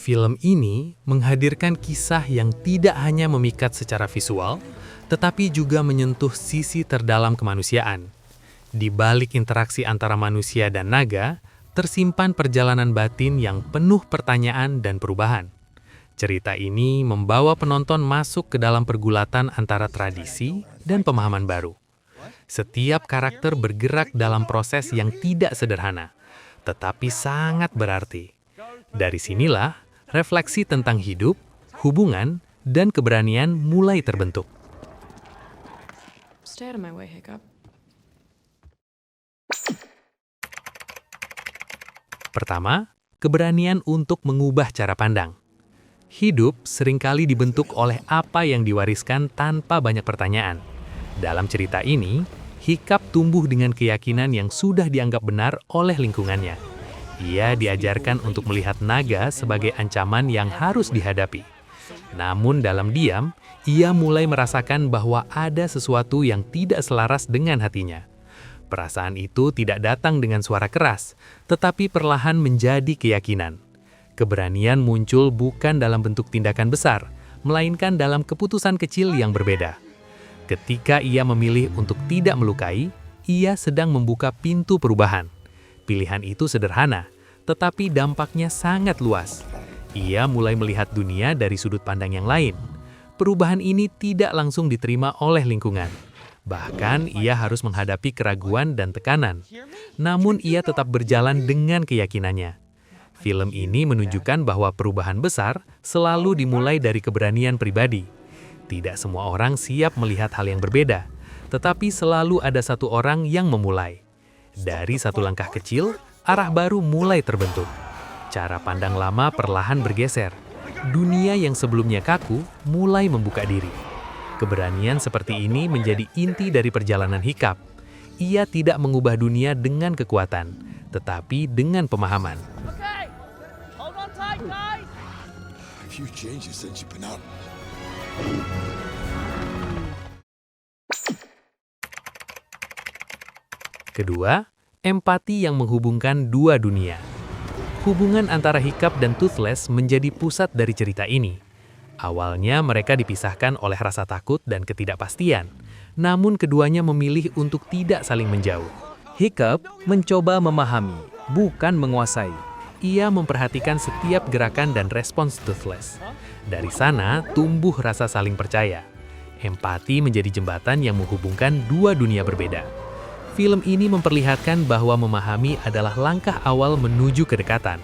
Film ini menghadirkan kisah yang tidak hanya memikat secara visual, tetapi juga menyentuh sisi terdalam kemanusiaan. Di balik interaksi antara manusia dan naga, tersimpan perjalanan batin yang penuh pertanyaan dan perubahan. Cerita ini membawa penonton masuk ke dalam pergulatan antara tradisi dan pemahaman baru. Setiap karakter bergerak dalam proses yang tidak sederhana, tetapi sangat berarti. Dari sinilah, refleksi tentang hidup, hubungan, dan keberanian mulai terbentuk. Stay out of my way, Hiccup. Pertama, keberanian untuk mengubah cara pandang. Hidup seringkali dibentuk oleh apa yang diwariskan tanpa banyak pertanyaan. Dalam cerita ini, Hiccup tumbuh dengan keyakinan yang sudah dianggap benar oleh lingkungannya. Ia diajarkan untuk melihat naga sebagai ancaman yang harus dihadapi. Namun dalam diam, ia mulai merasakan bahwa ada sesuatu yang tidak selaras dengan hatinya. Perasaan itu tidak datang dengan suara keras, tetapi perlahan menjadi keyakinan. Keberanian muncul bukan dalam bentuk tindakan besar, melainkan dalam keputusan kecil yang berbeda. Ketika ia memilih untuk tidak melukai, ia sedang membuka pintu perubahan. Pilihan itu sederhana, tetapi dampaknya sangat luas. Ia mulai melihat dunia dari sudut pandang yang lain. Perubahan ini tidak langsung diterima oleh lingkungan. Bahkan ia harus menghadapi keraguan dan tekanan. Namun ia tetap berjalan dengan keyakinannya. Film ini menunjukkan bahwa perubahan besar selalu dimulai dari keberanian pribadi. Tidak semua orang siap melihat hal yang berbeda, tetapi selalu ada satu orang yang memulai. Dari satu langkah kecil, arah baru mulai terbentuk. Cara pandang lama perlahan bergeser. Dunia yang sebelumnya kaku mulai membuka diri. Keberanian seperti ini menjadi inti dari perjalanan Hiccup. Ia tidak mengubah dunia dengan kekuatan, tetapi dengan pemahaman. Okay, hold on tight, guys. A few changes since you've been out. Kedua, empati yang menghubungkan dua dunia. Hubungan antara Hiccup dan Toothless menjadi pusat dari cerita ini. Awalnya mereka dipisahkan oleh rasa takut dan ketidakpastian, namun keduanya memilih untuk tidak saling menjauh. Hiccup mencoba memahami, bukan menguasai. Ia memperhatikan setiap gerakan dan respons Toothless. Dari sana tumbuh rasa saling percaya. Empati menjadi jembatan yang menghubungkan dua dunia berbeda. Film ini memperlihatkan bahwa memahami adalah langkah awal menuju kedekatan.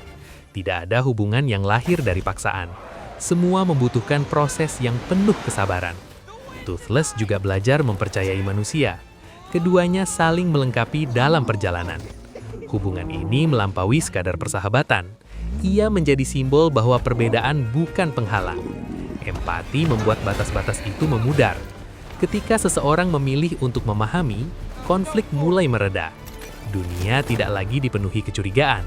Tidak ada hubungan yang lahir dari paksaan. Semua membutuhkan proses yang penuh kesabaran. Toothless juga belajar mempercayai manusia. Keduanya saling melengkapi dalam perjalanan. Hubungan ini melampaui sekadar persahabatan. Ia menjadi simbol bahwa perbedaan bukan penghalang. Empati membuat batas-batas itu memudar. Ketika seseorang memilih untuk memahami, konflik mulai mereda. Dunia tidak lagi dipenuhi kecurigaan.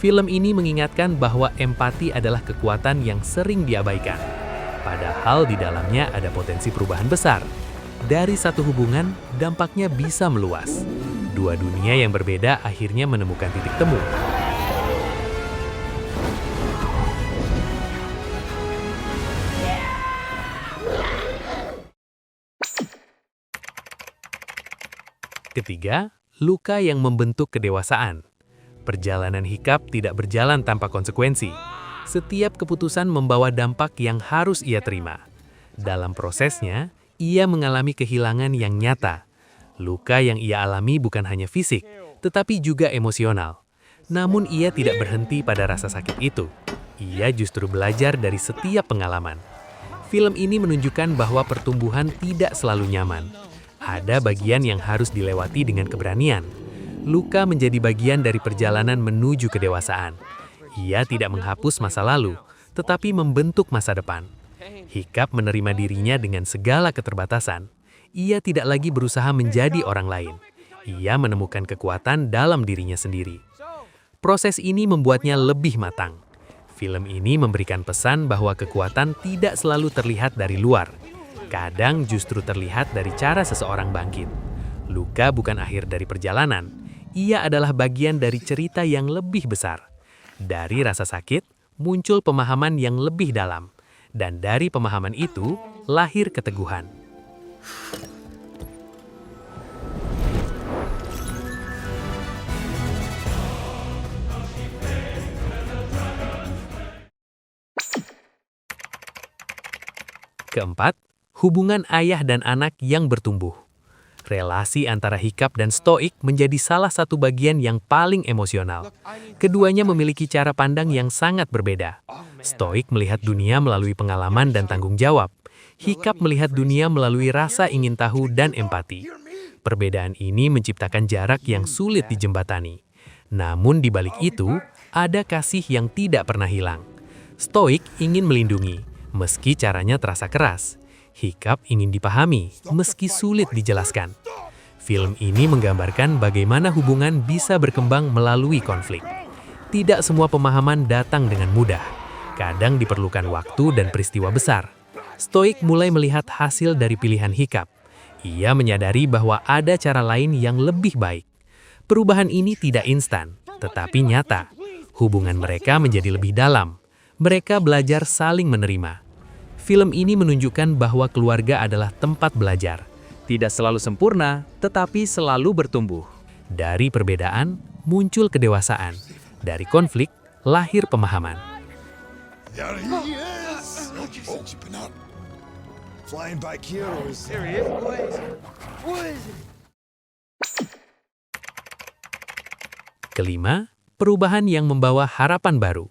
Film ini mengingatkan bahwa empati adalah kekuatan yang sering diabaikan. Padahal di dalamnya ada potensi perubahan besar. Dari satu hubungan, dampaknya bisa meluas. Dua dunia yang berbeda akhirnya menemukan titik temu. Ketiga, luka yang membentuk kedewasaan. Perjalanan Hiccup tidak berjalan tanpa konsekuensi. Setiap keputusan membawa dampak yang harus ia terima. Dalam prosesnya, ia mengalami kehilangan yang nyata. Luka yang ia alami bukan hanya fisik, tetapi juga emosional. Namun ia tidak berhenti pada rasa sakit itu. Ia justru belajar dari setiap pengalaman. Film ini menunjukkan bahwa pertumbuhan tidak selalu nyaman. Ada bagian yang harus dilewati dengan keberanian. Luka menjadi bagian dari perjalanan menuju kedewasaan. Ia tidak menghapus masa lalu, tetapi membentuk masa depan. Hiccup menerima dirinya dengan segala keterbatasan. Ia tidak lagi berusaha menjadi orang lain. Ia menemukan kekuatan dalam dirinya sendiri. Proses ini membuatnya lebih matang. Film ini memberikan pesan bahwa kekuatan tidak selalu terlihat dari luar. Kadang justru terlihat dari cara seseorang bangkit. Luka bukan akhir dari perjalanan. Ia adalah bagian dari cerita yang lebih besar. Dari rasa sakit, muncul pemahaman yang lebih dalam. Dan dari pemahaman itu, lahir keteguhan. Keempat, hubungan ayah dan anak yang bertumbuh. Relasi antara Hiccup dan Stoik menjadi salah satu bagian yang paling emosional. Keduanya memiliki cara pandang yang sangat berbeda. Stoik melihat dunia melalui pengalaman dan tanggung jawab. Hiccup melihat dunia melalui rasa ingin tahu dan empati. Perbedaan ini menciptakan jarak yang sulit dijembatani. Namun di balik itu, ada kasih yang tidak pernah hilang. Stoik ingin melindungi, meski caranya terasa keras. Hiccup ingin dipahami, meski sulit dijelaskan. Film ini menggambarkan bagaimana hubungan bisa berkembang melalui konflik. Tidak semua pemahaman datang dengan mudah. Kadang diperlukan waktu dan peristiwa besar. Stoik mulai melihat hasil dari pilihan Hiccup. Ia menyadari bahwa ada cara lain yang lebih baik. Perubahan ini tidak instan, tetapi nyata. Hubungan mereka menjadi lebih dalam. Mereka belajar saling menerima. Film ini menunjukkan bahwa keluarga adalah tempat belajar. Tidak selalu sempurna, tetapi selalu bertumbuh. Dari perbedaan, muncul kedewasaan. Dari konflik, lahir pemahaman. There he is! Oh, since you've been out flying back here, There he is. What is it? Kelima, perubahan yang membawa harapan baru.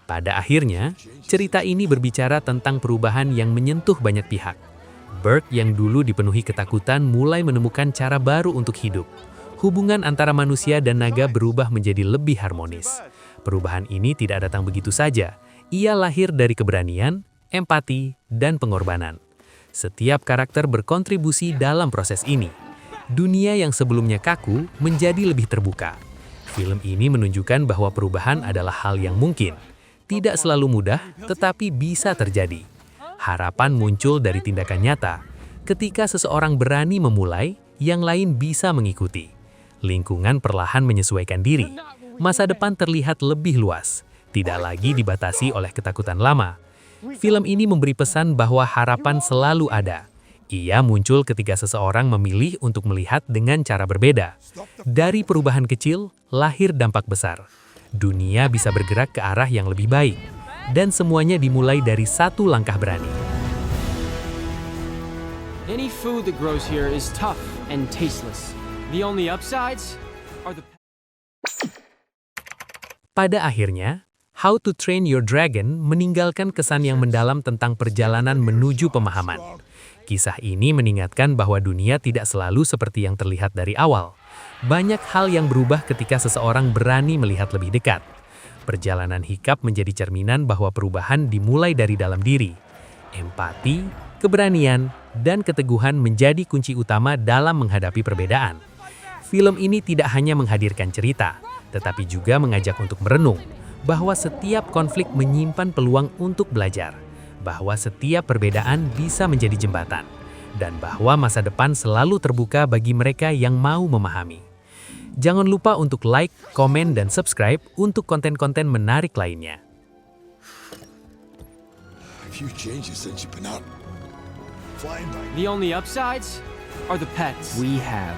Pada akhirnya, cerita ini berbicara tentang perubahan yang menyentuh banyak pihak. Burke yang dulu dipenuhi ketakutan mulai menemukan cara baru untuk hidup. Hubungan antara manusia dan naga berubah menjadi lebih harmonis. Perubahan ini tidak datang begitu saja. Ia lahir dari keberanian, empati, dan pengorbanan. Setiap karakter berkontribusi dalam proses ini. Dunia yang sebelumnya kaku menjadi lebih terbuka. Film ini menunjukkan bahwa perubahan adalah hal yang mungkin. Tidak selalu mudah, tetapi bisa terjadi. Harapan muncul dari tindakan nyata. Ketika seseorang berani memulai, yang lain bisa mengikuti. Lingkungan perlahan menyesuaikan diri. Masa depan terlihat lebih luas, tidak lagi dibatasi oleh ketakutan lama. Film ini memberi pesan bahwa harapan selalu ada. Ia muncul ketika seseorang memilih untuk melihat dengan cara berbeda. Dari perubahan kecil, lahir dampak besar. Dunia bisa bergerak ke arah yang lebih baik, dan semuanya dimulai dari satu langkah berani. Any food that grows here is tough and tasteless. The only upsides are the... Pada akhirnya, How to Train Your Dragon meninggalkan kesan yang mendalam tentang perjalanan menuju pemahaman. Kisah ini mengingatkan bahwa dunia tidak selalu seperti yang terlihat dari awal. Banyak hal yang berubah ketika seseorang berani melihat lebih dekat. Perjalanan Hiccup menjadi cerminan bahwa perubahan dimulai dari dalam diri. Empati, keberanian, dan keteguhan menjadi kunci utama dalam menghadapi perbedaan. Film ini tidak hanya menghadirkan cerita, tetapi juga mengajak untuk merenung bahwa setiap konflik menyimpan peluang untuk belajar, bahwa setiap perbedaan bisa menjadi jembatan, dan bahwa masa depan selalu terbuka bagi mereka yang mau memahami. Jangan lupa untuk like, komen, dan subscribe untuk konten-konten menarik lainnya. a few changes since you've been out flying back. The only upsides are the pets we have.